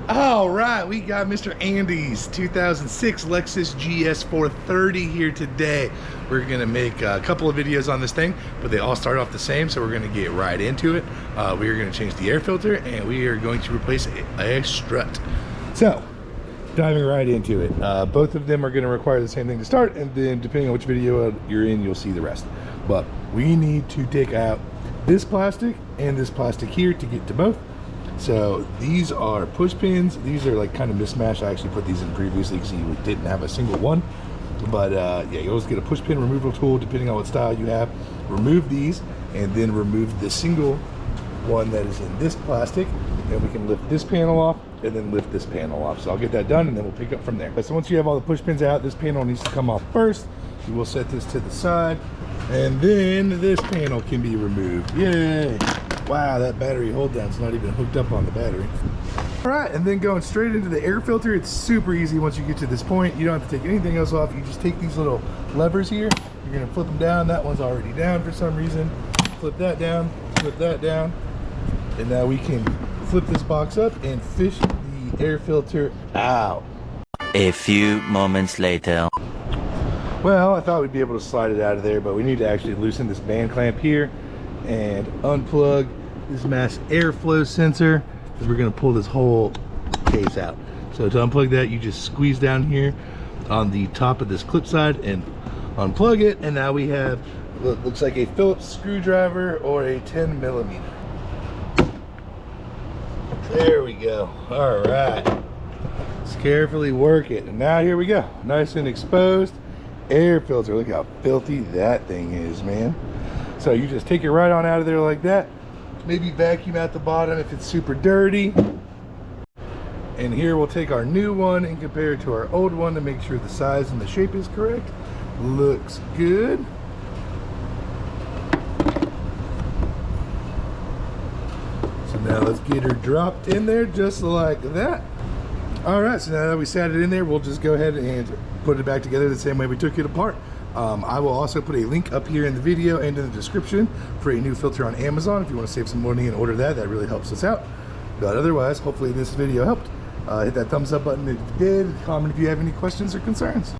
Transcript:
All right, we got Mr. Andy's 2006 Lexus GS 430 here today. We're gonna make a couple of videos on this thing, but they all start off the same, so we're gonna get right into it. We are gonna change the air filter, and we are going to replace a strut. So, diving right into it. Both of them are gonna require the same thing to start, and then depending on which video you're in, you'll see the rest. But we need to take out this plastic and this plastic here to get to both. So these are push pins. These are like kind of mismatched. I actually put these in previously because you didn't have a single one. But yeah, you always get a push pin removal tool depending on what style you have. Remove these and then remove the single one that is in this plastic. And we can lift this panel off and then lift this panel off. So I'll get that done and then we'll pick up from there. So once you have all the push pins out, this panel needs to come off first. We will set this to the side and then this panel can be removed. Yay! Wow, that battery hold down's not even hooked up on the battery. All right, and then going straight into the air filter, it's super easy once you get to this point. You don't have to take anything else off. You just take these little levers here. You're gonna flip them down. That one's already down for some reason. Flip that down, and now we can flip this box up and fish the air filter out. A few moments later. Well, I thought we'd be able to slide it out of there, but we need to actually loosen this band clamp here and unplug this mass airflow sensor because we're going to pull this whole case out. So to unplug that, you just squeeze down here on the top of this clip side and unplug it, and now we have what looks like a Phillips screwdriver or a 10mm. There we go. All right, let's carefully work it, and now here we go, nice and exposed air filter. Look how filthy that thing is, man. So you just take it right on out of there like that. Maybe vacuum out the bottom if it's super dirty. And here we'll take our new one and compare it to our old one to make sure the size and the shape is correct. Looks good. So now let's get her dropped in there just like that. All right, so now that we sat it in there, we'll just go ahead and put it back together the same way we took it apart. I will also put a link up here in the video and in the description for a new filter on Amazon if you want to save some money and order that. That really helps us out. But otherwise, hopefully this video helped. Hit that thumbs up button if you did. Comment if you have any questions or concerns.